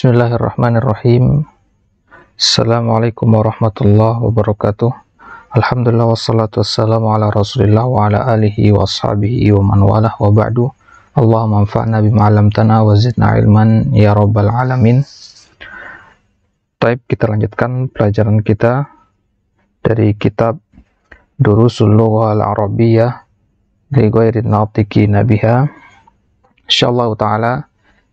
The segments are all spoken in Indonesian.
Bismillahirrahmanirrahim. Assalamualaikum warahmatullahi wabarakatuh. Alhamdulillah wassalatu wassalamu ala rasulillah wa ala alihi wa ashabihi wa man walah wa ba'du. Allahumma anfa'na bima 'allamtana wa zidna ilman ya rabbal alamin. Baik, kita lanjutkan pelajaran kita dari kitab Durusul Lughah Al-Arabiyyah li ghairi natiqina biha. Insyaallah taala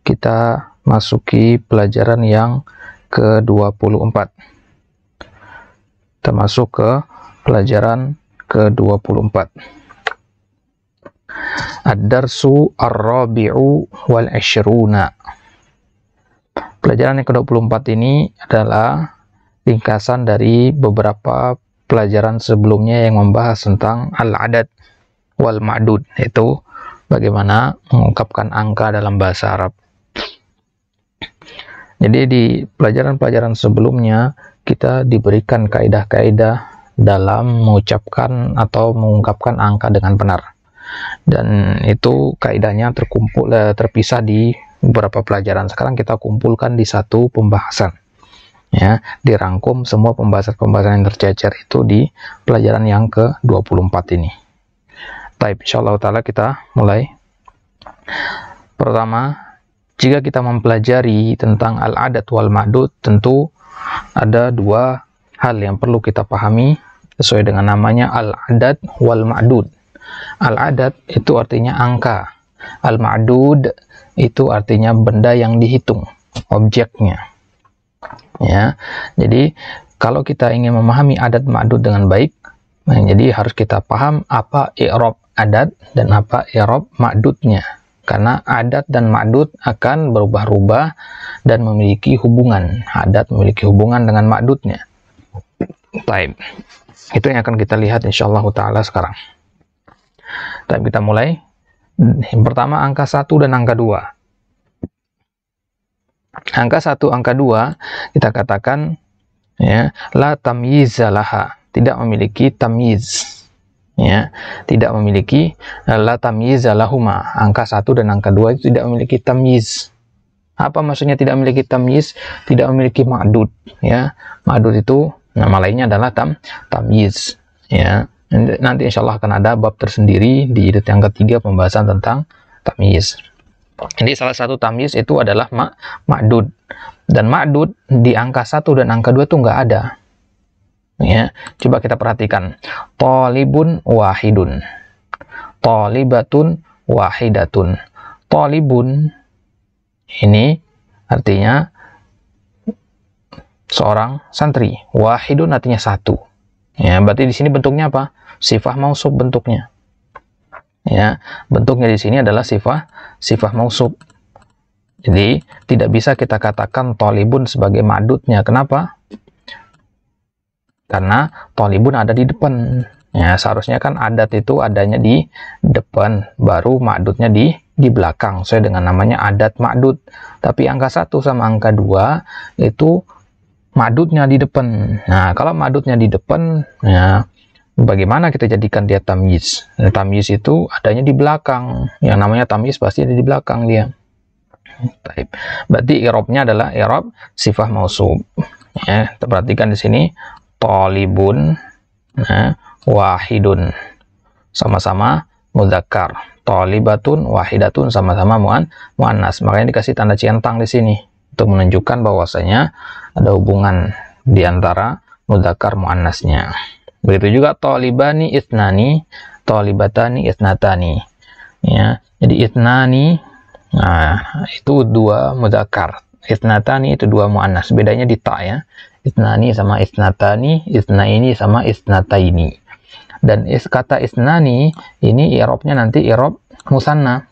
kita masuki pelajaran yang ke-24. Kita masuk ke pelajaran ke-24. Ad-darsu ar-rabi'u wal 'ishruna. Pelajaran yang ke-24 ini adalah ringkasan dari beberapa pelajaran sebelumnya yang membahas tentang al-adad wal ma'dud, yaitu bagaimana mengungkapkan angka dalam bahasa Arab. Jadi di pelajaran-pelajaran sebelumnya kita diberikan kaidah-kaidah dalam mengucapkan atau mengungkapkan angka dengan benar. Dan itu kaidahnya terpisah di beberapa pelajaran. Sekarang kita kumpulkan di satu pembahasan. Ya, dirangkum semua pembahasan-pembahasan yang tercecer itu di pelajaran yang ke-24 ini. Baik, insyaallah taala kita mulai. Pertama, jika kita mempelajari tentang al-adad wal ma'dud, tentu ada dua hal yang perlu kita pahami sesuai dengan namanya al-adad wal ma'dud. Al-adad itu artinya angka, al-ma'dud itu artinya benda yang dihitung, objeknya. Ya, jadi kalau kita ingin memahami adad ma'dud dengan baik, jadi harus kita paham apa i'rab adad dan apa i'rab ma'dudnya. Karena adat dan ma'dud akan berubah-ubah dan memiliki hubungan. Adat memiliki hubungan dengan ma'dudnya. Baik. Itu yang akan kita lihat insyaallah ta'ala sekarang. Baik, kita mulai. Yang pertama angka 1 dan angka 2. Angka 1, angka 2 kita katakan ya, la tamyiza laha, tidak memiliki tamyiz. Ya, tidak memiliki la tamyiza lahuma. Angka 1 dan angka 2 itu tidak memiliki tamyiz. Apa maksudnya tidak memiliki tamyiz? Tidak memiliki ma'dud, ya. Ma'dud itu nama lainnya adalah tamyiz, ya. Nanti insyaallah akan ada bab tersendiri di jilid yang ketiga pembahasan tentang tamyiz. Jadi salah satu tamyiz itu adalah ma'dud. Dan ma'dud di angka 1 dan angka 2 itu enggak ada. Ya, coba kita perhatikan. Talibun wahidun, talibatun wahidatun. Talibun ini artinya seorang santri, wahidun artinya satu. Ya, berarti di sini bentuknya apa? Sifah mausuf bentuknya. Ya, bentuknya di sini adalah sifah mausuf. Jadi tidak bisa kita katakan talibun sebagai ma'dudnya. Kenapa? Karena talibun ada di depan. Ya, seharusnya kan adat itu adanya di depan, baru ma'dudnya di belakang, sesuai dengan namanya adat ma'dud. Tapi angka 1 sama angka 2 itu ma'dudnya di depan. Nah, kalau ma'dudnya di depan, ya bagaimana kita jadikan dia tamyiz? Nah, tamyiz itu adanya di belakang. Yang namanya tamyiz pasti ada di belakang dia. Berarti i'rabnya adalah i'rab sifah mausuf. Ya, kita perhatikan di sini. Talibun wahidun, sama-sama mudzakkar. Talibatun wahidatun, sama-sama muannas. Makanya dikasih tanda centang di sini untuk menunjukkan bahwasanya ada hubungan di antara mudzakkar muannasnya. Begitu juga talibani itsnani, talibatani itsnatani. Ya, jadi itsnani, nah itu dua mudzakkar, itsnatani itu dua muannas. Bedanya di ta, ya. Isnani sama isnatani, isnaini sama isnataini. Dan kata isnani ini i'rabnya nanti i'rab musanna.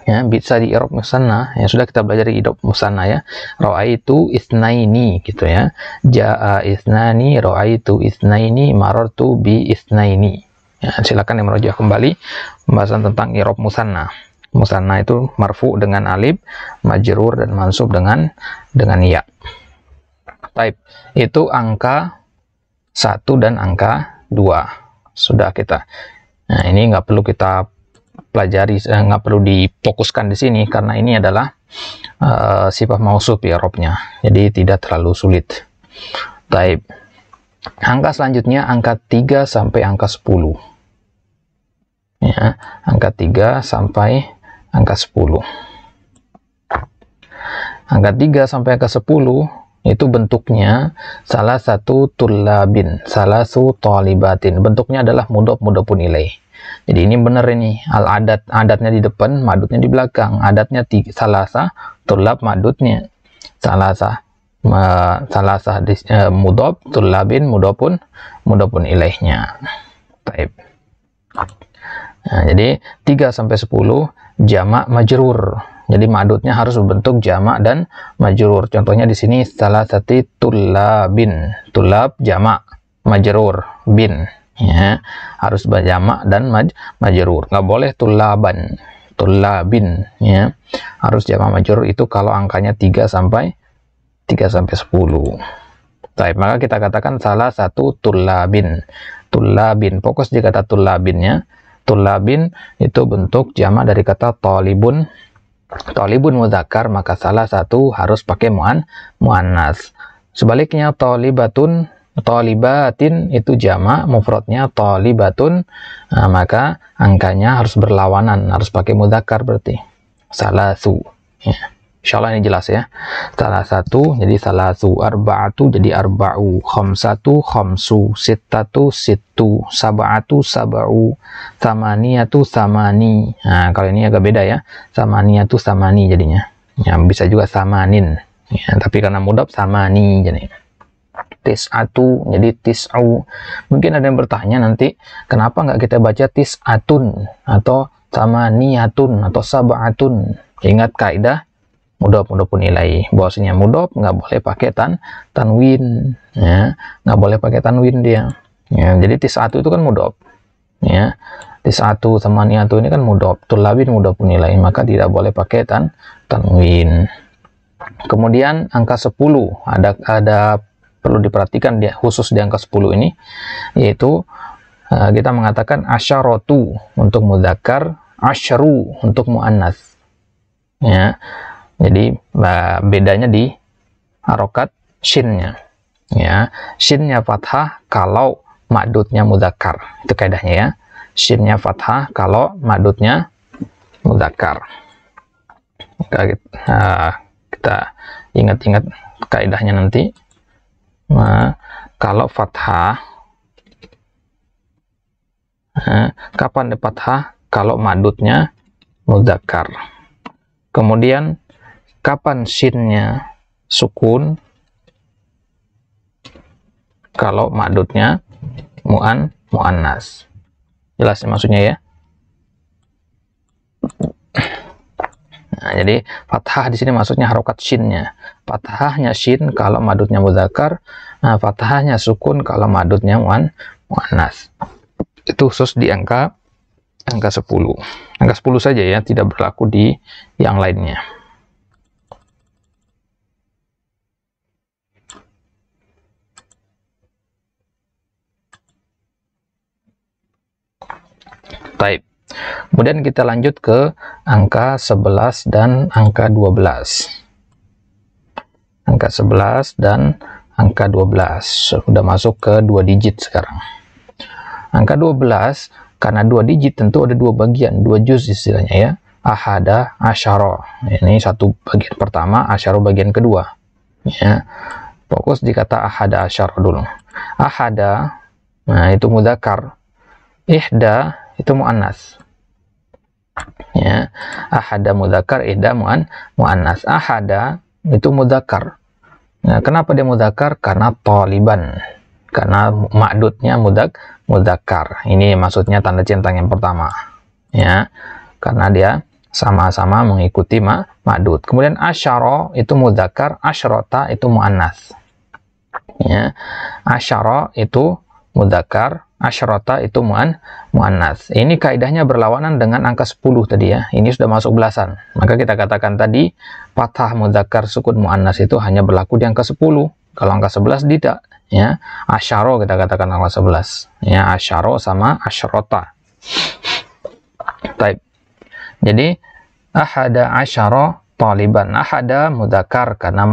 Ya, bisa di i'rab musanna. Ya, sudah kita belajar i'rab musanna, ya. Ra'aitu isnaini gitu, ya. Jaa isnani, ra'aitu isnaini, marartu bi isnaini. Ya, silakan yang merujuk kembali pembahasan tentang i'rab musanna. Musanna itu marfu dengan alif, majrur dan mansub dengan ya. Type itu angka 1 dan angka 2 sudah kita. Nah, ini nggak perlu kita dipelajari, nggak perlu difokuskan di sini karena ini adalah sifat mausuf ya robnya, jadi tidak terlalu sulit. Baik, angka selanjutnya angka 3 sampai angka 10 ya, angka 3 sampai angka 10. Angka 3 sampai angka 10 itu bentuknya salah satu tullabin, salah satu talibatin. Bentuknya adalah mudhofun ilaih. Jadi ini benar ini, adatnya di depan, madudnya di belakang. Adatnya salasa, tullab, madudnya salasa, mudhof, tullabin, mudhofun ilaihnya. Baik. Nah, jadi 3 sampai 10 jamak majrur. Jadi madudnya harus berbentuk jamak dan majrur. Contohnya di sini salah satu tullabin, tullab jamak, majrur bin ya, harus berjamak dan majrur. Nggak boleh tullaban, tullabin ya. Harus jamak majrur itu kalau angkanya 3 sampai 10. Baik, maka kita katakan salah satu tullabin. Tullabin, fokus di kata tullabinnya. Tullabin itu bentuk jamak dari kata talibun. Talibun mudzakkar, maka salah satu harus pakai muannas. Sebaliknya talibatun, talibatin itu jamak, mufradnya talibatun, nah, maka angkanya harus berlawanan, harus pakai mudzakkar berarti salasu ya. Insyaallah ini jelas ya. Salah satu jadi salasu, arba'atu jadi arba'u, khamsatu khamsu, sittatu sittu, sab'atu sab'u, samaniyatu samani. Nah, kalau ini agak beda ya. Samaniyatu samani jadinya. Ya, bisa juga samanin. Ya, tapi karena mudhaf samani jadi. Tis'atu jadi tis'u. Mungkin ada yang bertanya nanti, kenapa nggak kita baca tis'atun atau samaniyatun atau sab'atun? Ingat kaidah mudhofun ilaih, bahwasanya mudhof nggak boleh pakai tanwin ya, nggak boleh pakai tanwin dia ya. Jadi tis'atu itu kan mudhof ya, tis'atu samaniyatu ini kan mudhof, tullabin mudhofun ilaih, maka tidak boleh pakai tanwin. Kemudian angka 10 ada perlu diperhatikan dia khusus di angka 10 ini, yaitu kita mengatakan asyaratu untuk mudzakkar, asyru untuk muannas ya. Jadi bedanya di harokat shinnya ya. Shinnya fathah kalau madudnya mudzakkar, itu kaidahnya ya. Shinnya fathah kalau madudnya mudzakkar. Kita ingat-ingat kaidahnya nanti. Nah, kalau fathah, kapan di fathah? Kalau madudnya mudzakkar. Kemudian kapan shinnya sukun? Kalau madudnya muannas. Jelas maksudnya ya? Nah, jadi fathah di sini maksudnya harokat shinnya. Fathahnya shin kalau madudnya mudzakkar, nah fathahnya sukun kalau madudnya muannas. Itu khusus di angka 10. Angka 10 saja ya, tidak berlaku di yang lainnya. Baik. Kemudian kita lanjut ke angka 11 dan angka 12. Angka 11 dan angka 12 sudah masuk ke 2 digit sekarang. Angka 12 karena 2 digit tentu ada 2 bagian, 2 juz istilahnya ya. Ahada, asyara. Ini satu bagian pertama, asyara bagian kedua. Ya. Fokus di kata ahada asyara dulu. Ahada, nah itu mudzakkar. Ihda itu muannas. Ya, ahada mudzakkar, ihda muannas. Ahada itu mudzakkar. Nah, kenapa dia mudzakkar? Karena taliban. Karena ma'dudnya mudzakkar. Ini maksudnya tanda centang yang pertama. Ya, karena dia sama-sama mengikuti ma'dud. Kemudian asyara itu mudzakkar, asyrota itu muannas. Ya, asyara itu mudzakkar, asyrota itu muannas. Ini kaidahnya berlawanan dengan angka 10 tadi ya. Ini sudah masuk belasan. Maka kita katakan tadi fathah mudzakkar sukun muannas itu hanya berlaku di angka 10. Kalau angka 11 tidak ya. Asyara kita katakan angka 11. Ya, asyara sama asyrota. Baik. Jadi ahada asyara taliban. Ahada mudzakkar karena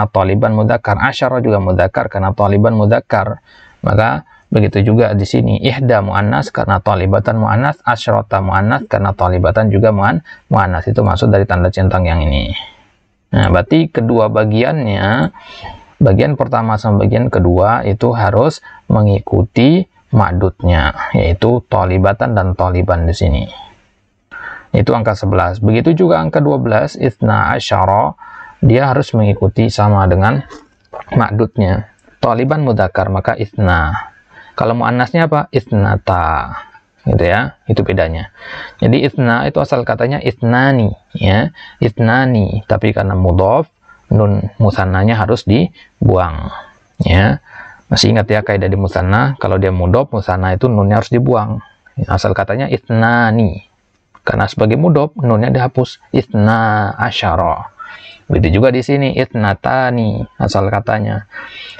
taliban mudzakkar, asyara juga mudzakkar karena taliban mudzakkar. Maka begitu juga di sini, ihda muannas karena talibatan muannas, asyrata muannas karena talibatan juga muannas. Itu maksud dari tanda centang yang ini. Nah, berarti kedua bagiannya, bagian pertama sama bagian kedua itu harus mengikuti ma'dudnya, yaitu talibatan dan taliban di sini. Itu angka 11. Begitu juga angka 12, isna asyara, dia harus mengikuti sama dengan ma'dudnya. Taliban mudzakkar maka isna. Kalau muannasnya apa? Isnata. Gitu ya. Itu bedanya. Jadi isna itu asal katanya isnani, ya. Isnani, tapi karena mudhaf, nun musannanya harus dibuang, ya. Masih ingat ya kaidah di musanna, kalau dia mudhaf, musanna itu nunnya harus dibuang. Asal katanya isnani. Karena sebagai mudhaf, nunnya dihapus. Isna asyara. Begitu juga di sini isnatani asal katanya.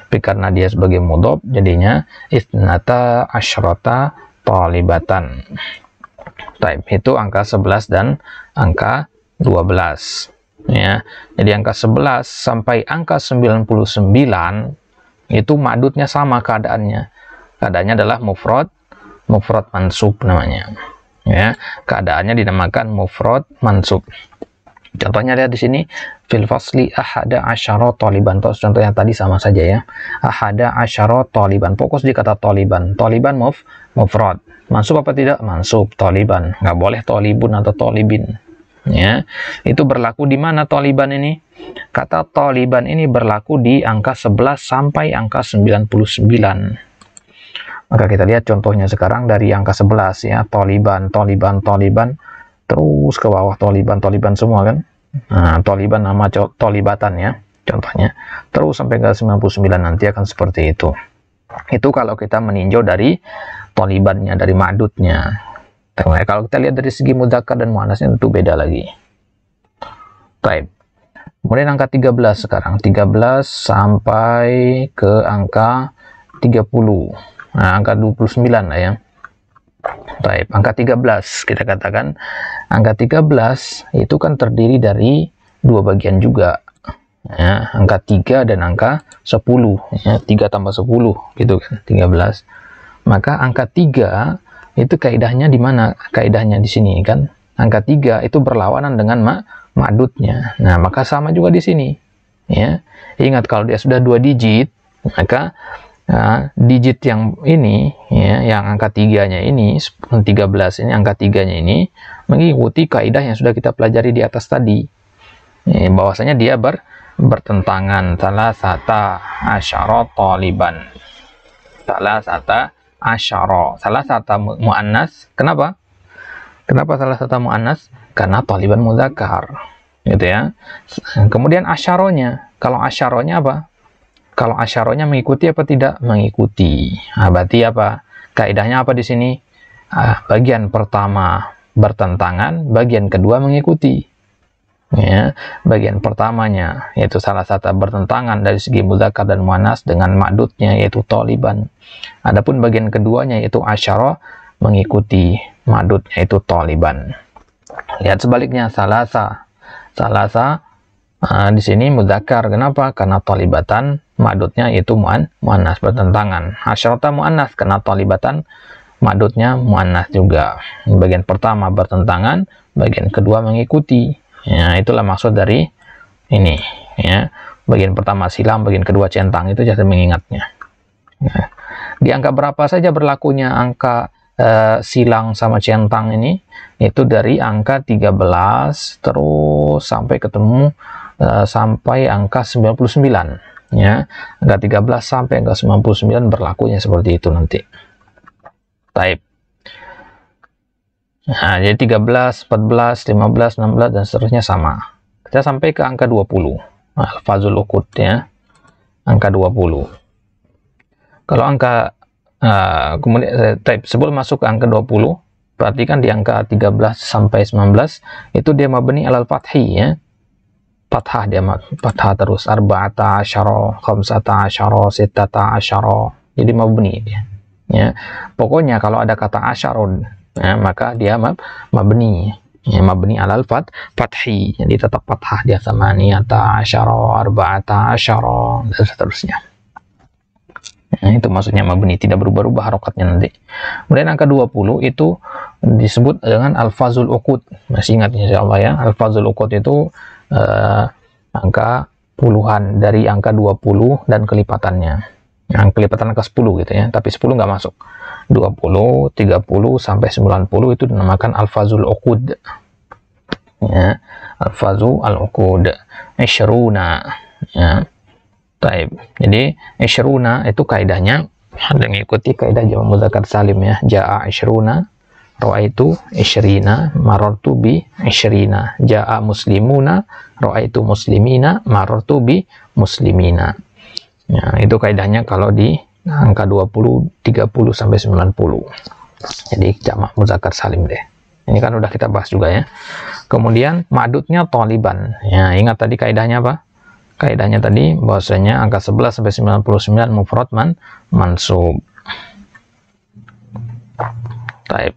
Tapi karena dia sebagai mudhaf, jadinya isnata asyrata talibatan. Baik, itu angka 11 dan angka 12. Ya. Jadi angka 11 sampai angka 99 itu ma'dudnya sama keadaannya. Keadaannya adalah mufrad mansub namanya. Ya, keadaannya dinamakan mufrad mansub. Contohnya lihat di sini, fil fasli ahada asyara taliban. Contohnya tadi sama saja ya. Ahada asyara taliban. Fokus di kata taliban. Taliban mufrad. Mansub apa tidak? Mansub taliban. Nggak boleh talibun atau talibin. Ya, itu berlaku di mana taliban ini? Kata taliban ini berlaku di angka 11 sampai angka 99. Maka kita lihat contohnya sekarang dari angka 11 ya, taliban, terus ke bawah taliban semua kan. Nah, taliban nama talibatan ya, contohnya. Terus sampai ke 99 nanti akan seperti itu. Itu kalau kita meninjau dari talibannya, dari ma'dudnya. Kalau kita lihat dari segi mudzakkar dan muannasnya tentu beda lagi. Baik. Kemudian angka 13 sekarang. 13 sampai ke angka 30. Nah, angka 29 lah ya. Baik, angka 13 kita katakan. Angka 13 itu kan terdiri dari dua bagian juga. Ya, angka 3 dan angka 10. Ya, 3 tambah 10 gitu kan, 13. Maka angka 3 itu kaidahnya di mana? Kaidahnya di sini kan. Angka 3 itu berlawanan dengan ma'dudnya. Nah, maka sama juga di sini. Ya. Ingat kalau dia sudah 2 digit, maka digit yang ini ya, yang angka 3-nya ini 13 ini, angka 3-nya ini mengikuti kaidah yang sudah kita pelajari di atas tadi. Bahwasanya dia bertentangan. Salah sata asyara taliban. Salah sata asyara. Salah sata muannas. Kenapa? Kenapa salah sata muannas? Karena taliban mudzakkar. Gitu ya. Kemudian asyaronya. Kalau asyaronya apa? Kalau asyaronya mengikuti apa tidak? Mengikuti. Nah, berarti apa? Kaidahnya apa di sini? Bagian pertama bertentangan, bagian kedua mengikuti. Ya, bagian pertamanya yaitu salah satu bertentangan dari segi mudzakkar dan muannas dengan ma'dudnya yaitu taliban. Adapun bagian keduanya yaitu asyara mengikuti ma'dudnya yaitu taliban. Lihat sebaliknya, salasa di sini mudzakkar. Kenapa? Karena talibatan ma'dudnya itu muannas, bertentangan. Asyarata muannas karena talibatan ma'dudnya muannas juga. Bagian pertama bertentangan, bagian kedua mengikuti. Ya, itulah maksud dari ini ya. Bagian pertama silang, bagian kedua centang, itu jangan mengingatnya. Ya. Di angka berapa saja berlakunya angka silang sama centang ini? Itu dari angka 13 terus sampai ketemu sampai angka 99 ya. Angka 13 sampai angka 99 berlakunya seperti itu nanti. Taib. Nah, jadi 13, 14, 15, 16 dan seterusnya sama. Kita sampai ke angka 20. Alfazul uqud ya. Angka 20. Kalau angka kemudian sebelum masuk ke angka 20, perhatikan di angka 13 sampai 19 itu dia mabni alal fathi ya. Fathah, dia fathah terus. Arba'ata asyara, khamsata asyara, sittata asyara. Jadi mabni dia. Ya. Pokoknya kalau ada kata asyarun ya, maka dia mabni ya, mabni alal fathi, jadi tetap fathah dia, samaniyata asyara, arba'ata asyara, dan seterusnya. Nah, itu maksudnya mabni, tidak berubah-ubah harokatnya nanti. Kemudian angka 20 itu disebut dengan alfazul uqud. Masih ingat insyaallah ya, alfazul uqud itu angka puluhan dari angka 20 dan kelipatannya. Yang kelipatan angka 10 gitu ya, tapi 10 nggak masuk. 20, 30 sampai 90 itu dinamakan alfazul uqud. Ya, alfazul al-uqud. Isyruna, ya. Taib. Jadi isyruna itu kaidahnya ada mengikuti kaidah jamak mudzakkar salim ya. Jaa isyruna, ra'aitu isyrina, marartu bi isyrina. Jaa muslimuna, ra'aitu muslimina, marartu bi muslimina. Ya, itu kaidahnya kalau di angka 20, 30 sampai 90. Jadi jamak mudzakkar salim deh. Ini kan udah kita bahas juga ya. Kemudian madudnya taliban. Ya, ingat tadi kaidahnya apa? Kaidahnya tadi bahwasanya angka 11 sampai 99 mufrad mansub. Taib.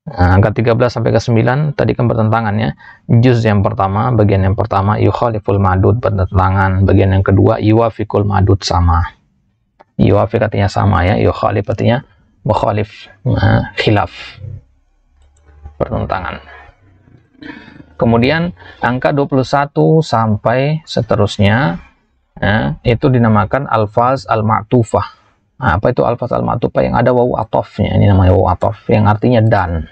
Nah, angka 13 sampai ke 9 tadi kan bertentangan ya. Juz yang pertama, bagian yang pertama yukhaliful madud, bertentangan. Bagian yang kedua yuwafiqul madud, sama. Yuwafiq artinya sama ya, yukhalif artinya mukhalif, khilaf, bertentangan. Kemudian angka 21 sampai seterusnya ya, itu dinamakan alfaz al-ma'tufah. Nah, apa itu alfaz al-ma'tufah? Yang ada wawu atofnya, ini namanya wawu atof, yang artinya dan.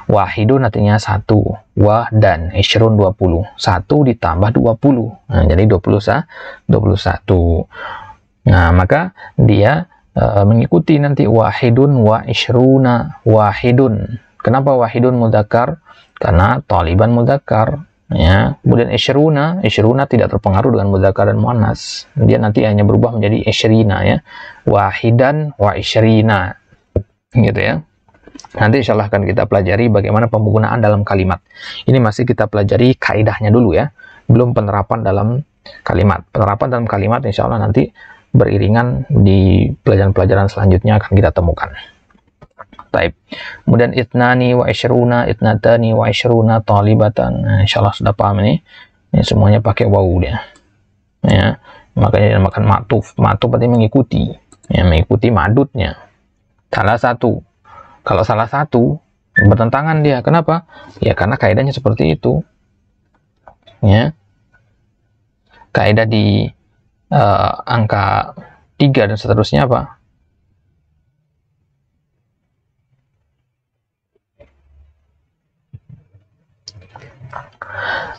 Wahidun artinya satu, wah dan, isyrun 20, 1 ditambah 20, nah, jadi 21. Nah, maka dia mengikuti nanti wahidun wa isyruna, wahidun. Kenapa wahidun mudzakkar? Karena taliban mudzakkar ya. Kemudian isyruna tidak terpengaruh dengan mudzakkar dan muannas, dia nanti hanya berubah menjadi isyrina ya. Wahidan wa isyrina gitu ya. Nanti insyaallah akan kita pelajari bagaimana penggunaan dalam kalimat. Ini masih kita pelajari kaidahnya dulu ya, belum penerapan dalam kalimat. Penerapan dalam kalimat insyaallah nanti beriringan di pelajaran-pelajaran selanjutnya akan kita temukan. Taib. Kemudian itnani wa isyruna, itnatani wa isyruna talibatan. Nah, insyaallah sudah paham ini. Ini semuanya pakai wawu dia. Ya, makanya dinamakan ma'tuf. Ma'tuf berarti mengikuti. Ya, mengikuti madudnya. Salah satu. Kalau salah satu bertentangan dia. Kenapa? Ya karena kaidahnya seperti itu. Ya. Kaidah di angka 3 dan seterusnya apa?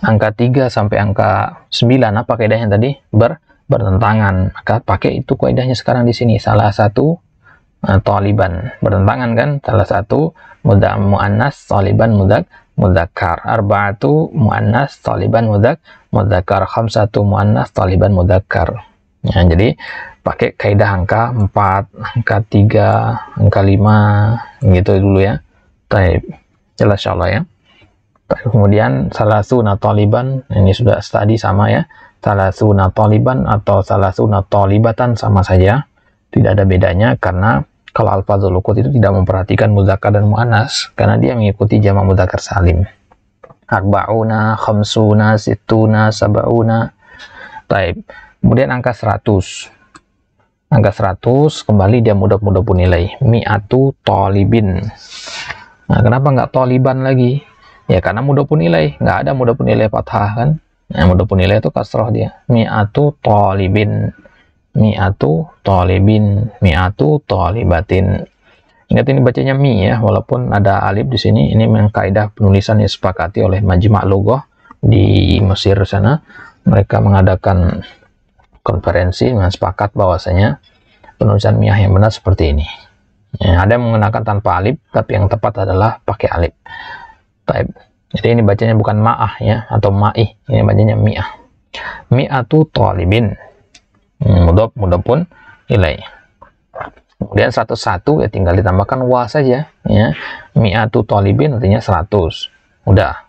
Angka 3 sampai angka 9 apa kaidahnya tadi? Bertentangan. Maka pakai itu kaidahnya sekarang di sini. Salah satu taliban, bertentangan kan? Salah satu muannas taliban mudzakkar. Arba'atu muannas taliban mudzakkar. Khamsatu muannas taliban mudzakkar. Ya, jadi pakai kaidah angka 4, angka 3, angka 5 gitu dulu ya. Baik. Jelas insyaallah ya. Kemudian salasuna taliban, ini sudah tadi sama ya, salasuna taliban atau salasuna talibatan sama saja, tidak ada bedanya, karena kalau alfazul uqud itu tidak memperhatikan mudzakkar dan muannas, karena dia mengikuti jamak mudzakkar salim. Arba'una, khamsuna, sittuna, sab'una. Baik. Kemudian angka 100. Angka 100 kembali dia mudhaf nilai, mi'atu talibin. Nah, kenapa nggak taliban lagi? Ya karena mudhafun ilaih, nggak ada mudhafun ilaih fathah kan. Nah, mudhafun ilaih itu kasrah dia. Mi'atu talibin, mi'atu talibin, mi'atu talibatin. Ingat ini bacanya mi ya, walaupun ada alif di sini. Ini memang kaidah penulisan yang disepakati oleh Majma' Lughah di Mesir sana. Mereka mengadakan konferensi dengan sepakat bahwasanya penulisan miyah yang benar seperti ini. Ya, ada yang menggunakan tanpa alif, tapi yang tepat adalah pakai alif. Taib. Jadi ini bacanya bukan ma'ah ya, atau ma'ih, ini bacanya mi'ah. Mi'atu talibin, mudhafun ilaih. Kemudian 101 ya tinggal ditambahkan wa saja ya. Mi'atu talibin artinya 100. Udah.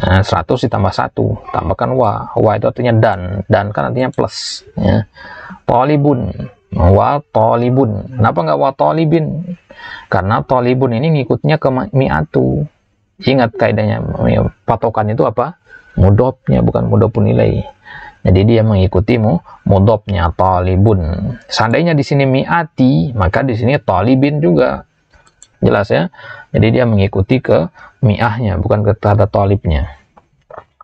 Nah, 100 ditambah 1, tambahkan wa. Wa itu artinya dan kan artinya plus ya. Talibun, wa talibun. Kenapa nggak wa talibin? Karena talibun ini ngikutnya ke mi'atu. Ingat kaidahnya, patokan itu apa? Mudhofnya, bukan mudhofun ilaih. Jadi dia mengikuti mudhofnya talibun. Seandainya di sini mi'ati, maka di sini talibin juga. Jelas ya? Jadi dia mengikuti ke mi'ahnya, bukan ke kata talibnya.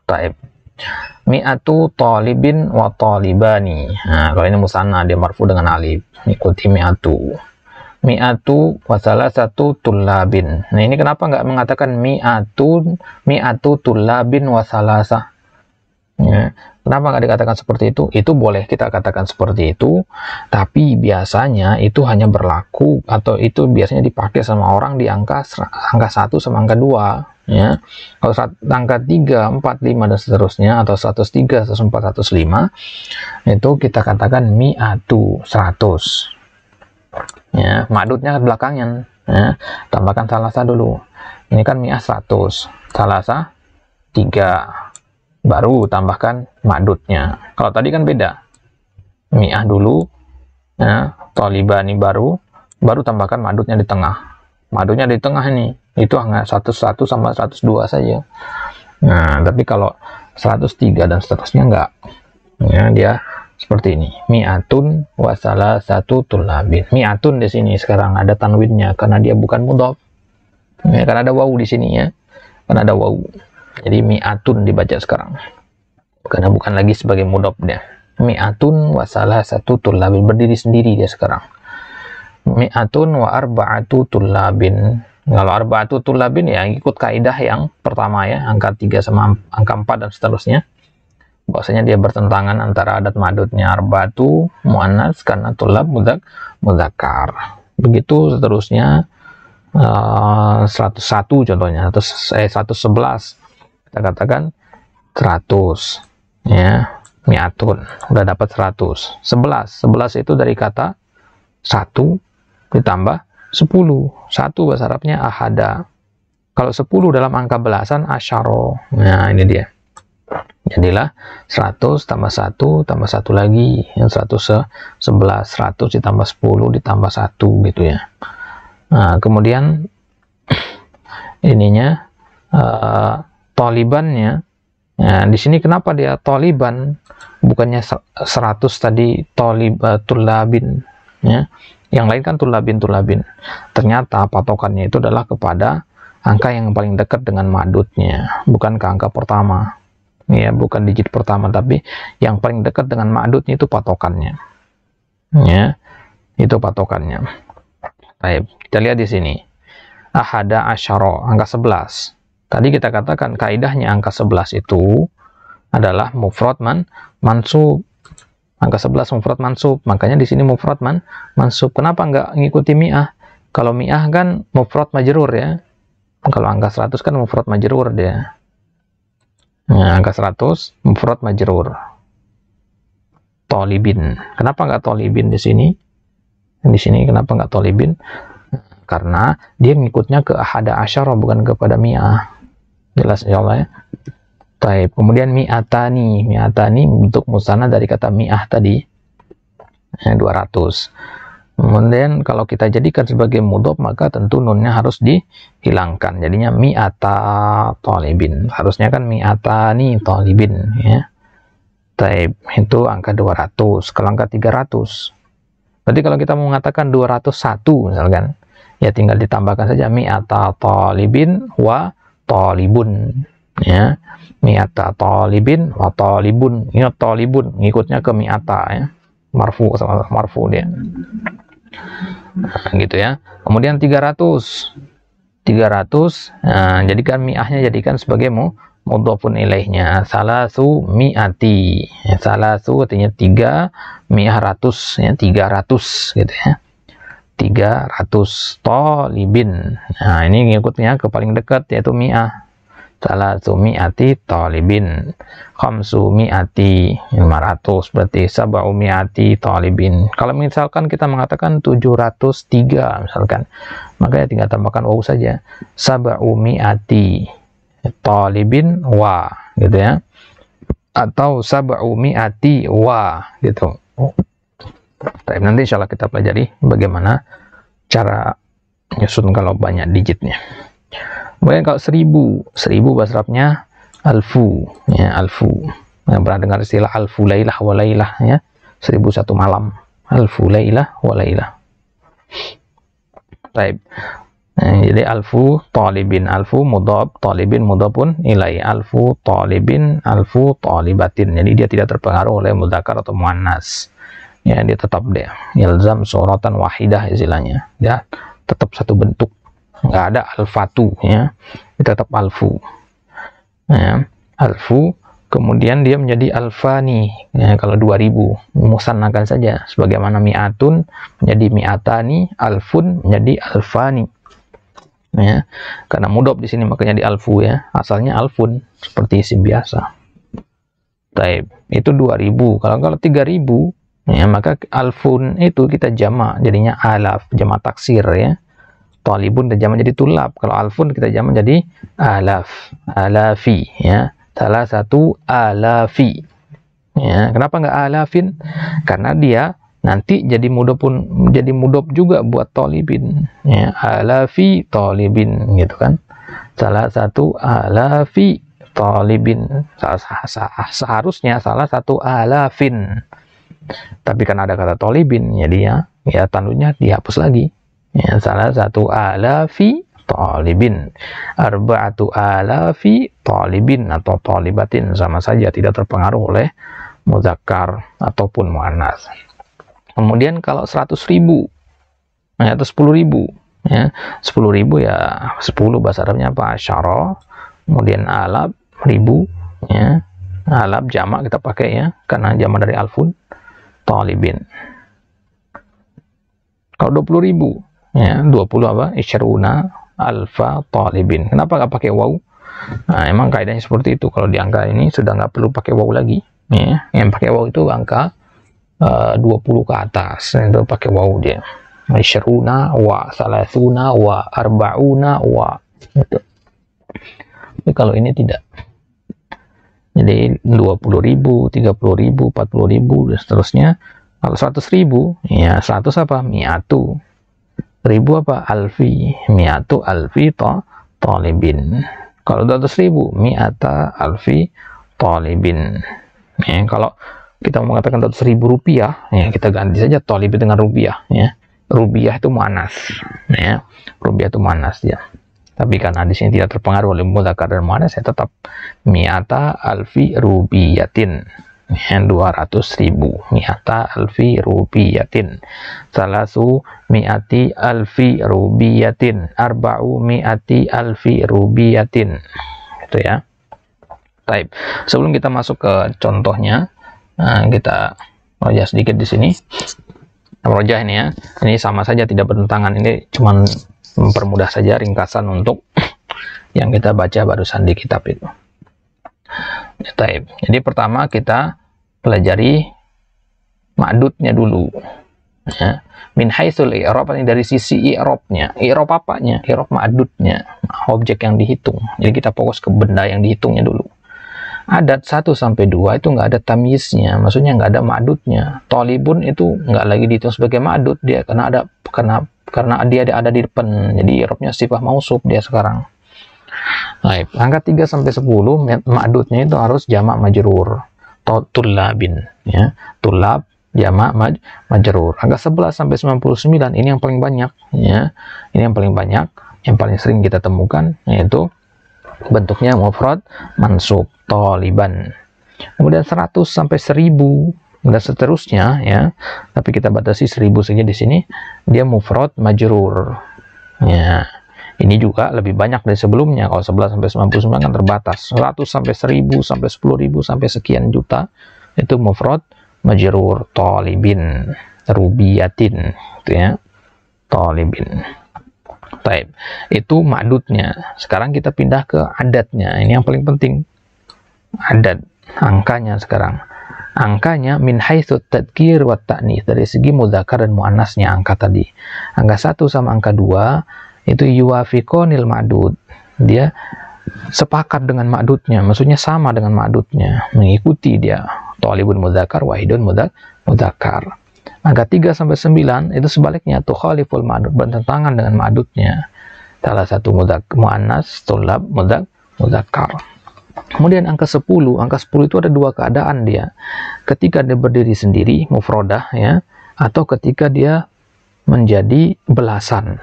Taib. Mi'atu talibin wa talibani. Nah, kalau ini musanna, dia marfu dengan alif. Mengikuti mi'atu. Mi'atu wa salasatu tullabin. Nah, ini kenapa nggak mengatakan mi'atu tullabin wa salasa? Ya. Kenapa nggak dikatakan seperti itu? Itu boleh kita katakan seperti itu, tapi biasanya itu hanya berlaku atau itu biasanya dipakai sama orang di angka 1 sama angka 2. Ya. Kalau angka 3, 4, 5 dan seterusnya, atau 103, 104, 105, itu kita katakan mi'atu, 100. Ya, madudnya belakangnya. Ya. Tambahkan salasa dulu. Ini kan mi'ah 100, salasa 3. Baru tambahkan madudnya. Kalau tadi kan beda. Mi'ah dulu, ya, talibani baru tambahkan madudnya di tengah. Madudnya di tengah ini, itu hanya 101 sama 102 saja. Nah, tapi kalau 103 dan seterusnya enggak. Ya, dia seperti ini. Mi'atun wasala satu tulabin. Mi'atun di sini sekarang ada tanwinnya karena dia bukan mudhof. Ya, karena ada wawu di sini ya. Karena ada wawu. Jadi mi'atun dibaca sekarang. Karena bukan lagi sebagai mudhof dia. Mi'atun wasala satu tulabin, berdiri sendiri dia sekarang. Mi'atun wa arba'atu tulabin. Kalau arba'atu tulabin ya ikut kaidah yang pertama ya, angka 3 sama angka 4 dan seterusnya. Bahwasanya dia bertentangan antara adat madudnya arba'atu muannas karena tulab mudzakkar. Begitu seterusnya 101 contohnya, atau 111. Kita katakan 100 ya, mi'atun udah dapat 100. 11 itu dari kata 1 ditambah 10. 1 bahasa Arabnya ahada. Kalau 10 dalam angka belasan asyaro. Nah, ini dia. Jadilah 100 tambah 1 tambah 1 lagi, yang 111. 100 ditambah 10 ditambah 1 gitu ya. Nah, kemudian ininya talibannya. Nah, di sini kenapa dia taliban bukannya 100 tadi tulabin ya. Yang lain kan tulabin. Ternyata patokannya itu adalah kepada angka yang paling dekat dengan madudnya, bukan ke angka pertama. Ya, bukan digit pertama, tapi yang paling dekat dengan madudnya itu patokannya. Ya, itu patokannya. Baik, kita lihat di sini. Ahada asyara, angka 11. Tadi kita katakan kaidahnya angka 11 itu adalah mufrad mansub. Angka 11 mufrad mansub, makanya di sini mufrad mansub. Kenapa nggak ngikuti mi'ah? Kalau mi'ah kan mufrad majrur ya. Kalau angka 100 kan mufrad majrur dia. Nah, angka 100 mufrad majrur. Talibin. Kenapa nggak talibin di sini? Di sini kenapa nggak talibin? Karena dia ngikutnya ke ahada asyara, bukan kepada mi'ah. Jelas insyaallah ya. Taib. Kemudian mi'atani bentuk musanna dari kata mi'ah tadi. 200. Kemudian kalau kita jadikan sebagai mudhof, maka tentu nunnya harus dihilangkan. Jadinya mi'ata talibin. Harusnya kan mi'atani talibin ya. Taib. Itu angka 200. Kalau angka 300. Berarti kalau kita mau mengatakan 201 misalkan, ya tinggal ditambahkan saja mi'ata talibin wa talibun ya. Mi'ata talibin wa talibun. Ini talibun ngikutnya ke mi'ata ya. Marfu sama marfu dia. Nah, gitu ya. Kemudian 300. Nah, jadikan mi'ahnya jadikan sebagai mudhofun ilaihnya. Salasu mi'ati. Ya, salasu artinya 3, mi'ah ratus ya, 300 gitu ya. 300 talibin. Nah, ini ngikutnya ke paling dekat yaitu mi'ah. Salasu mi'ati talibin. Khamsu mi'ati 500, berarti sab'u mi'ati talibin. Kalau misalkan kita mengatakan 703 misalkan, maka ya tinggal tambahkan wawu saja. Sab'u mi'ati talibin wa gitu ya. Atau sab'u mi'ati wa gitu. Tapi nanti insya Allah kita pelajari bagaimana cara nyusun kalau banyak digitnya. Kemudian kalau 1000 bahasa Arabnya alfu, ya, alfu. Yang pernah dengar istilah alfu lailah wa lailah, ya, 1001 malam, alfu lailah wa lailah. Baik. Jadi alfu talibin, alfu mudhaf, talibin mudhafun ilai, alfu talibin, alfu talibatin. Jadi dia tidak terpengaruh oleh mudzakkar atau muannas. Ya, dia tetap dia ilzam suratan wahidah istilahnya. Dia tetap satu bentuk. Nggak ada alfatu, ya. Dia tetap alfu. Ya, alfu, kemudian dia menjadi alfani, ya, kalau 2000 musannakan saja, sebagaimana mi'atun menjadi mi'atani, alfun menjadi alfani, ya, karena mudhof di sini makanya di alfu, ya, asalnya alfun seperti isim biasa. Taib, itu 2000. Kalau 3000, ya, maka alfun itu kita jamak jadinya alaf, jamak taksir, ya. Talibun kita jamak jadi tulab. Kalau alfun kita jamak jadi alaf, alafi, ya, salah satu alafi, ya. Kenapa nggak alafin? Karena dia nanti jadi mudhof pun jadi mudhof juga buat talibin, ya, alafi talibin, gitu kan, salah satu alafi talibin, seharusnya salah satu alafin, tapi kan ada kata talibin, jadi ya tanduknya dihapus lagi, ya, salah satu alafi talibin, arba'atu alafi talibin atau talibatin, sama saja tidak terpengaruh oleh mudzakkar ataupun muannas. Kemudian kalau 100.000, ya, atau 10.000, ya, 10.000 ya 10 bahasa Arabnya apa? Asyara, kemudian alaf ribu, ya, alaf jamak kita pakai, ya, karena jamak dari alfun, talibin. Kalau 20.000, ya, 20 apa? Isyruna alfa talibin. Kenapa nggak pakai waw? Nah, emang kaidahnya seperti itu. Kalau di angka ini sudah nggak perlu pakai waw lagi, ya. Yang pakai waw itu angka 20 ke atas, itu pakai waw dia. Isyruna wa salasuna wa arba'una wa, gitu. Tapi kalau ini tidak. Jadi 20.000, 30.000, 40.000 dan seterusnya. Kalau 100.000, ya 100 apa? Mi'atu. 1000 apa? Alfi. Mi'atu alfi talibin. Kalau 200.000, mi'ata alfi talibin. Ya, kalau kita mau mengatakan 200.000 rupiah, ya, kita ganti saja talibin dengan rupiah, ya. Rupiah itu muannas, ya. Rupiah itu muannas, ya. Tapi karena di sini tidak terpengaruh oleh mudzakkar dan muannas, ya tetap mi'ata alfi rubiyatin. 200.000, mi'ata alfi rubiyatin, salasu mi'ati alfi rubiyatin, arba'u mi'ati alfi rubiyatin, gitu, ya. Baik, sebelum kita masuk ke contohnya, kita rojah sedikit di sini. Rojah ini, ya, ini sama saja tidak bertentangan, ini cuman mempermudah saja ringkasan untuk yang kita baca barusan di kitab itu. Jadi pertama kita pelajari ma'dudnya dulu, ya. Min haitsul i'rab, ini dari sisi i'rabnya. I'rab apanya? I'rab ma'dudnya, objek yang dihitung. Jadi kita fokus ke benda yang dihitungnya dulu. Adat 1 sampai 2 itu nggak ada tamyiznya, maksudnya nggak ada ma'dudnya. Talibun itu nggak lagi dihitung sebagai ma'dud dia, karena dia ada di depan. Jadi i'rabnya sifat mausuf dia sekarang. Baik, angka 3 sampai 10 ma'dudnya itu harus jamak majrur. Tullabin, ya. Tullab jamak majrur. Angka 11 sampai 99 ini yang paling banyak, ya. Ini yang paling banyak, yang paling sering kita temukan, yaitu bentuknya mufrad mansub, taliban. Kemudian 100 sampai 1000 dan seterusnya, ya. Tapi kita batasi 1000 saja di sini. Dia mufrad majrur. Ya. Ini juga lebih banyak dari sebelumnya. Kalau 11 sampai 99 kan terbatas. 100 sampai 1000 sampai 10.000 sampai sekian juta itu mufrad majrur, talibin, rubiyatin, gitu, ya. Talibin. Taib. Itu ma'dudnya. Sekarang kita pindah ke adatnya. Ini yang paling penting. Adat, angkanya sekarang. Angkanya min haitsu tadkir wa ta'nis, dari segi mudzakkar dan muannasnya angka tadi. Angka 1 sama angka 2 itu yuwafiqonil ma'dud. Dia sepakat dengan ma'dudnya, maksudnya sama dengan ma'dudnya, mengikuti dia. Talibun mudzakkar, wahidun mudzakkar. Angka 3 sampai 9 itu sebaliknya, tukhaliful ma'dud, bertentangan dengan ma'dudnya. Salah satu muannas, tulab, mudzakkar. Kemudian angka 10 itu ada dua keadaan dia. Ketika dia berdiri sendiri, mufrodah ya, atau ketika dia menjadi belasan.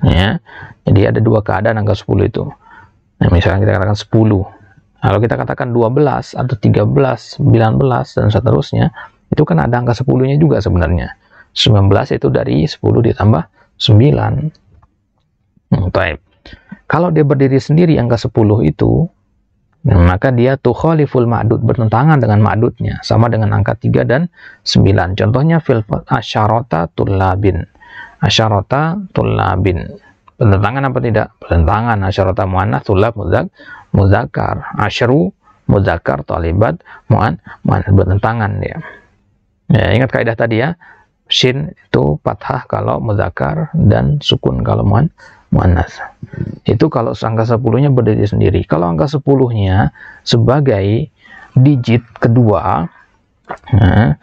Ya. Jadi ada dua keadaan angka 10 itu. Nah, misalnya kita katakan 10. Kalau kita katakan 12 atau 13, 19 dan seterusnya, itu kan ada angka 10-nya juga sebenarnya. 19 itu dari 10 ditambah 9. Baik. Kalau dia berdiri sendiri angka 10 itu, maka dia tukhaliful ma'dud, bertentangan dengan ma'dudnya, sama dengan angka 3 dan 9. Contohnya fil asyarata tullabin. Asyarata tullabin. Bertentangan apa tidak? Bertentangan. Asyarata muannats, tullab mudzakkar. Asyru mudzakkar, talibat muannats, bertentangan dia. Ya, ingat kaidah tadi ya. Shin itu fathah kalau mudzakkar dan sukun kalau muannats. Itu kalau angka 10-nya berdiri sendiri. Kalau angka 10-nya sebagai digit kedua, nah,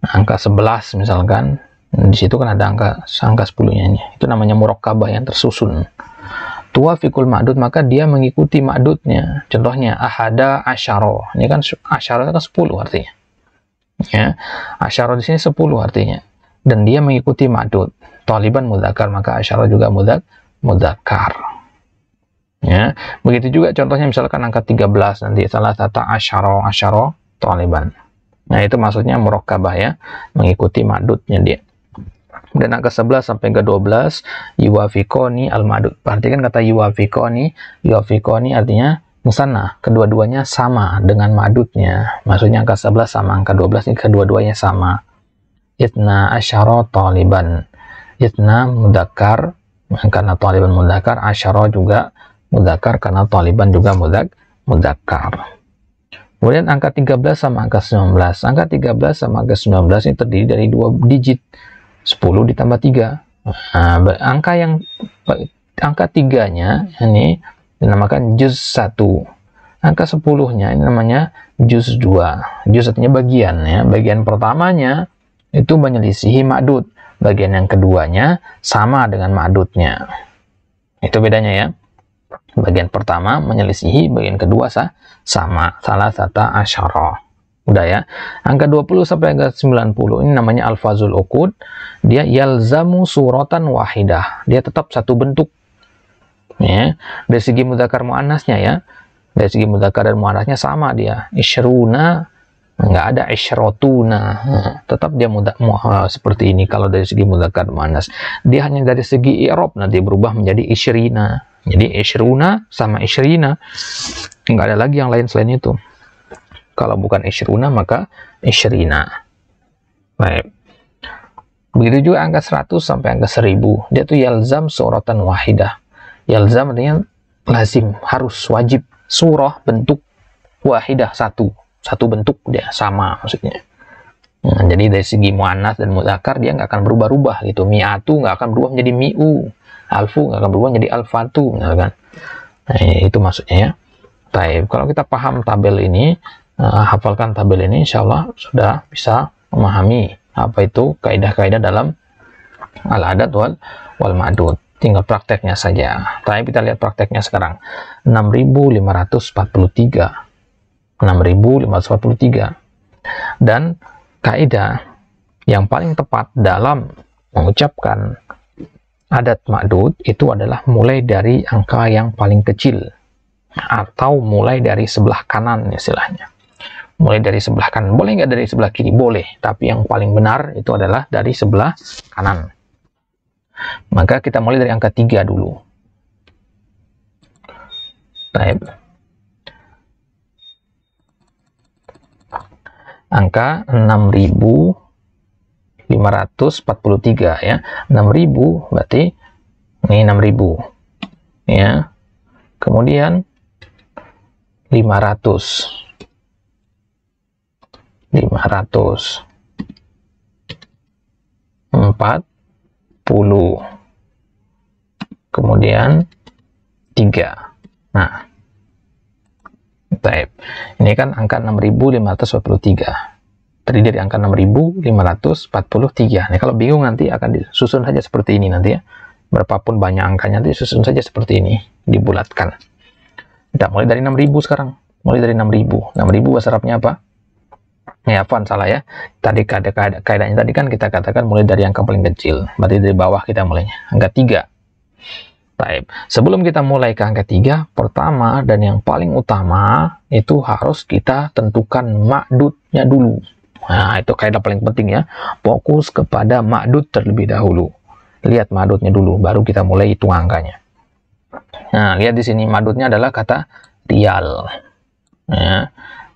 angka 11 misalkan, di situ kan ada angka 10-nya. Itu namanya murakkabah yang tersusun. Tuwafiqul ma'dud, maka dia mengikuti ma'dudnya. Contohnya ahada asyaro. Ini kan asyaro itu kan 10 artinya. Ya, asyaro di sini 10 artinya. Dan dia mengikuti ma'dud. Taliban mudzakkar, maka asyaro juga mudzakkar. Ya, begitu juga contohnya misalkan angka 13 nanti salah satu asyaro taliban. Nah, itu maksudnya murakkabah ya, mengikuti ma'dudnya dia. Dan angka 11 sampai ke 12 yuwafiqoni al-ma'dud. Perhatikan kata yuwafiqoni artinya musanna, kedua-duanya sama dengan ma'dudnya. Maksudnya angka 11 sama angka 12 ini kedua-duanya sama. Itna asyara taliban. Itna mudzakkar karena taliban mudzakkar, asyara juga mudzakkar karena taliban juga mudzakkar. Kemudian angka 13 sama angka 19. Angka 13 sama angka 19 ini terdiri dari dua digit. 10 ditambah 3. Nah, angka 3-nya ini dinamakan juz 1. Angka 10-nya ini namanya juz 2. Juz artinya bagian ya. Bagian pertamanya itu menyelisihi ma'dud. Bagian yang keduanya sama dengan ma'dudnya. Itu bedanya ya. Bagian pertama menyelisihi, bagian kedua sama. Salah satu asyara. Udah ya. Angka 20 sampai angka 90 ini namanya alfazul uqud. Dia yalzamu suratan wahidah. Dia tetap satu bentuk. Ya. Dari segi mudzakkar muannasnya ya. Dari segi mudzakkar dan muannasnya sama dia. Isyruna, enggak ada isyrotuna. Tetap dia seperti ini kalau dari segi mudzakkar muannas. Dia hanya dari segi i'rab nanti berubah menjadi isyrina. Jadi isyruna sama isyrina. Enggak ada lagi yang lain selain itu. Kalau bukan isyruna maka isyrina. Baik. Begitu juga angka 100 sampai angka 1000. Dia tuh yalzam suratan wahidah. Yalzam artinya lazim, harus, wajib. Surah bentuk wahidah, satu bentuk dia sama maksudnya. Nah, jadi dari segi muannas dan mudzakkar dia nggak akan berubah-ubah gitu. Mi'atu nggak akan berubah menjadi mi'u. Alfu nggak akan berubah menjadi alfatu, misalkan. Nah, itu maksudnya ya. Baik, kalau kita paham tabel ini, hafalkan tabel ini, insya Allah sudah bisa memahami apa itu kaidah-kaidah dalam al-adad wal ma'dud. Tinggal prakteknya saja. Tapi kita lihat prakteknya sekarang. 6543. 6543. Dan kaidah yang paling tepat dalam mengucapkan adat ma'dud itu adalah mulai dari angka yang paling kecil atau mulai dari sebelah kanan istilahnya. Mulai dari sebelah kanan, boleh nggak dari sebelah kiri? Boleh, tapi yang paling benar itu adalah dari sebelah kanan. Maka kita mulai dari angka 3 dulu. Baik. Angka 6543 ya. 6000 berarti ini 6000 ya. Kemudian 500 40, kemudian 3. Nah, baik. Ini kan angka 6543. terdiri dari angka 6543. Nah, kalau bingung nanti akan disusun saja seperti ini nanti ya. Berapapun banyak angkanya nanti susun saja seperti ini, dibulatkan. Kita mulai dari 6000 sekarang. Mulai dari 6000. 6000 bahasa Arabnya apa? Ya, salah ya. Tadi kaidahnya tadi kan kita katakan mulai dari angka paling kecil. Berarti dari bawah kita mulainya. Angka 3. Baik. Sebelum kita mulai ke angka 3, pertama dan yang paling utama itu harus kita tentukan ma'dudnya dulu. Nah, itu kaidah paling penting ya. Fokus kepada ma'dud terlebih dahulu. Lihat ma'dudnya dulu, baru kita mulai hitung angkanya. Nah, lihat di sini ma'dudnya adalah kata rial. Ya.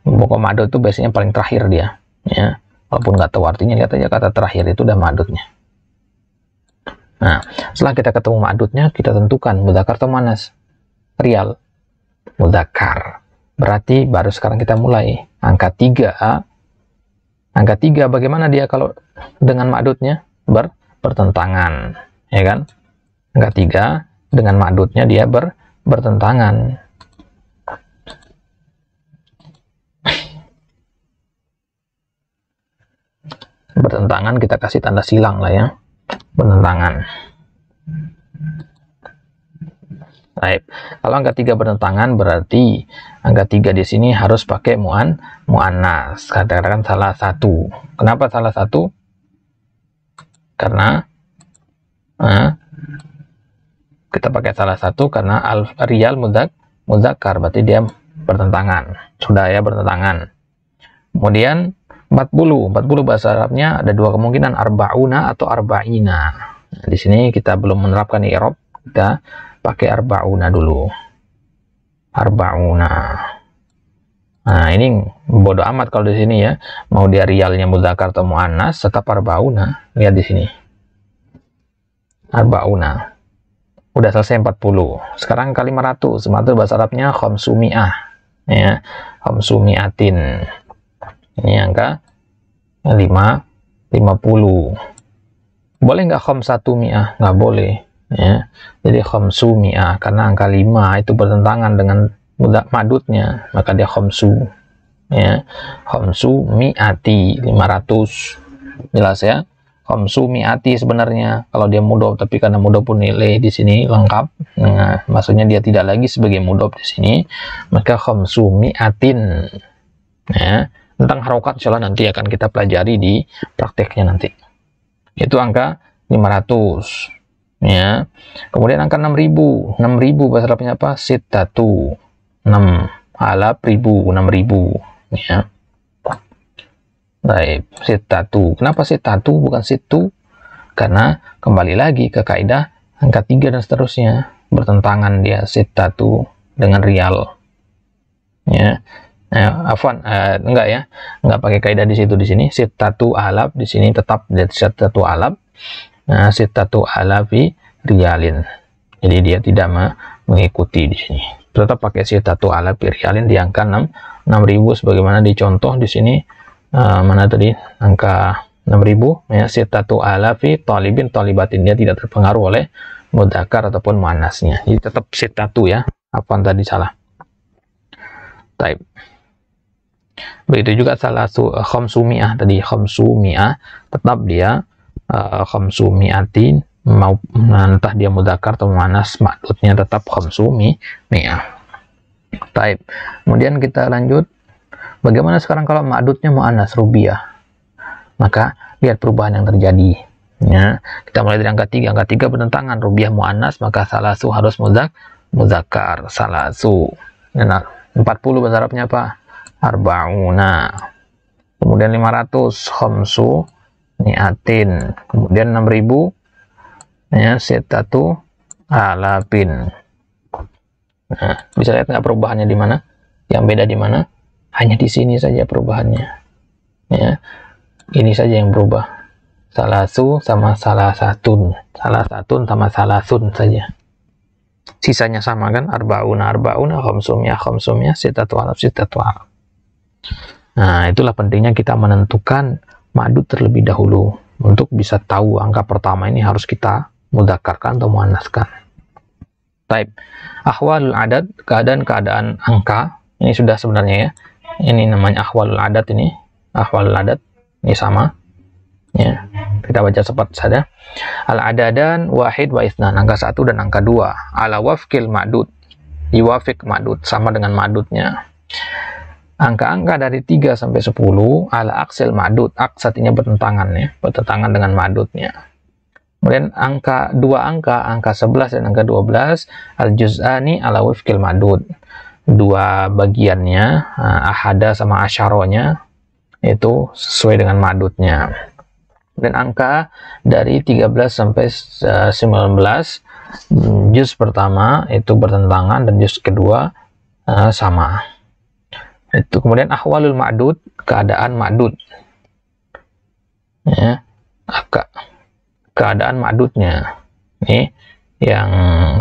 Pokok ma'dud itu biasanya paling terakhir dia. Ya. Walaupun nggak tahu artinya, lihat aja kata terakhir itu udah ma'dudnya. Nah, setelah kita ketemu ma'dudnya, kita tentukan mudzakkar atau muannas. Rial. Mudzakkar. Berarti baru sekarang kita mulai. Angka 3. Angka 3 bagaimana dia kalau dengan ma'dudnya? Bertentangan. Ya kan? Angka 3 dengan ma'dudnya dia bertentangan. Bertentangan kita kasih tanda silang lah ya. Bertentangan. Baik. Kalau angka 3 bertentangan berarti angka 3 di sini harus pakai muannas. Katakan salah satu. Kenapa salah satu? Karena kita pakai salah satu karena al-riyal mudzakkar, berarti dia bertentangan. Sudah ya, bertentangan. Kemudian 40 bahasa Arabnya ada dua kemungkinan, arba'una atau arba'ina. Nah, di sini kita belum menerapkan i'rab, kita pakai arba'una dulu. Arba'una. Nah, ini bodoh amat kalau di sini ya. Mau dia rialnya mudzakkar atau muannas, tetap arba'una. Lihat di sini. Arba'una. Udah selesai 40. Sekarang kali 500. 500 bahasa Arabnya khamsumi'ah. Ya, khamsumi'atin. Ini angka 50. Boleh nggak khamsatu mi'ah? Nggak boleh. Ya. Jadi khamsu mi'ah. Karena angka 5 itu bertentangan dengan ma'dudnya. Maka dia khamsu. Ya. Khamsu mi'ati. 500. Jelas ya? Khamsu mi'ati sebenarnya. Kalau dia mudhof. Tapi karena mudhof pun nilai di sini lengkap. Nah, maksudnya dia tidak lagi sebagai mudhof di sini. Maka khamsu mi'atin. Ya. Tentang harokat insya Allah nanti akan kita pelajari di prakteknya nanti. Itu angka 500. Ya. Kemudian angka 6000. 6000 bahasa Arabnya apa? Sittatu. 6. Alaf ribu. 6000. Ya. Baik. Sittatu. Kenapa sittatu bukan situ? Karena kembali lagi ke kaidah angka 3 dan seterusnya. Bertentangan dia sittatu dengan rial. Ya. Enggak ya, enggak pakai kaidah di situ. Di sini sittatu alaf, di sini tetap sittatu alaf. Nah, sittatu alafi riyalin. Jadi dia tidak mengikuti di sini. Tetap pakai sittatu alafi riyalin di angka 6000 sebagaimana dicontoh di sini. Mana tadi angka 6000 ya, sittatu alafi talibin talibatin. Dia tidak terpengaruh oleh mudzakkar ataupun muannasnya. Jadi tetap sittatu ya. Apaan tadi salah? Type. Begitu juga salah khamsumi'ah tadi, khamsumi'ah tetap dia khamsumi'atin, mau entah dia mudzakkar atau muannas, ma'dudnya tetap khamsumi'ah. Baik. Kemudian kita lanjut. Bagaimana sekarang kalau ma'dudnya muannas rubiyah? Maka lihat perubahan yang terjadi. Ya, kita mulai dari angka 3. Angka 3 bertentangan, rubiyah muannas, maka salasu harus mudzakkar, salasu. Nah, 40 bahasa Arabnya apa? Arba'una. Kemudian 500 khamsu ni'atin. Kemudian 6000 ya, sittatu alafin. Nah, bisa lihat nggak perubahannya di mana? Yang beda di mana? Hanya di sini saja perubahannya. Ya. Ini saja yang berubah. Salasu sama salasatun. Salasatun sama salasun saja. Sisanya sama kan? Arba'una, khamsumiyah, sittatu alaf. Nah, itulah pentingnya kita menentukan ma'dud terlebih dahulu. Untuk bisa tahu angka pertama ini harus kita mudzakarkan atau muannaskan. Type. Ahwalul adat, keadaan-keadaan angka. Ini sudah sebenarnya ya. Ini namanya ahwalul adat ini. Ahwalul adat. Ini sama. Ya, kita baca cepat saja. Al-adadan wahid wa itsnan, angka 1 dan angka 2. Ala wafqil ma'dud, yuwafiq ma'dud, sama dengan ma'dudnya. Angka-angka dari 3 sampai 10 ala aksil ma'dud, aks artinya bertentangan ya, bertentangan dengan ma'dudnya. Kemudian dua angka 11 dan angka 12 al-juz'ani ala wifqil ma'dud. Dua bagiannya, ahada sama asyaronya, itu sesuai dengan ma'dudnya. Dan angka dari 13 sampai 19, juz pertama itu bertentangan dan juz kedua sama. Itu kemudian ahwalul ma'dud, keadaan ma'dud. Ya, keadaan ma'dudnya. Ini yang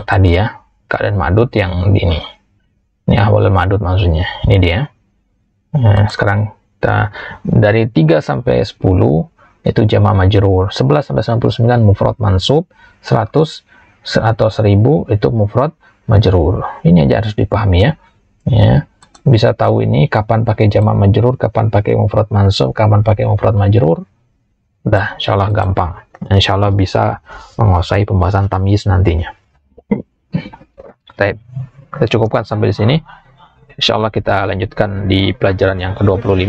tadi ya, keadaan ma'dud yang ini. Ini ahwalul ma'dud maksudnya. Ini dia. Nah, sekarang kita dari 3 sampai 10 itu jama' majrur, 11 sampai 99 mufrad mansub, 100 atau 1000 itu mufrad majrur. Ini aja harus dipahami ya. Ya. Bisa tahu ini kapan pakai jama' majrur, kapan pakai mufrad mansub, kapan pakai mufrad majrur. Udah, insyaallah gampang. Insyaallah bisa menguasai pembahasan tamyiz nantinya. Baik, kita cukupkan sampai di sini. Insyaallah kita lanjutkan di pelajaran yang ke-25.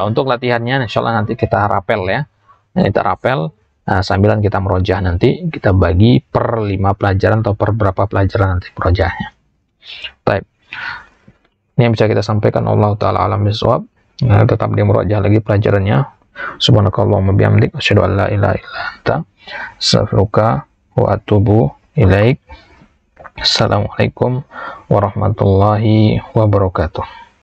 Untuk latihannya insyaallah nanti kita rapel ya. Kita rapel sambilan kita merojah, nanti kita bagi per 5 pelajaran atau per berapa pelajaran nanti merojahnya. Baik. Ini yang bisa kita sampaikan, Allah taala alam bisawab. Tetap di merojah lagi pelajarannya. Subhanakallahumma bihamdik asyhadu an la ilaha illa anta astaghfiruka wa atubu ilaik. Assalamualaikum warahmatullahi wabarakatuh.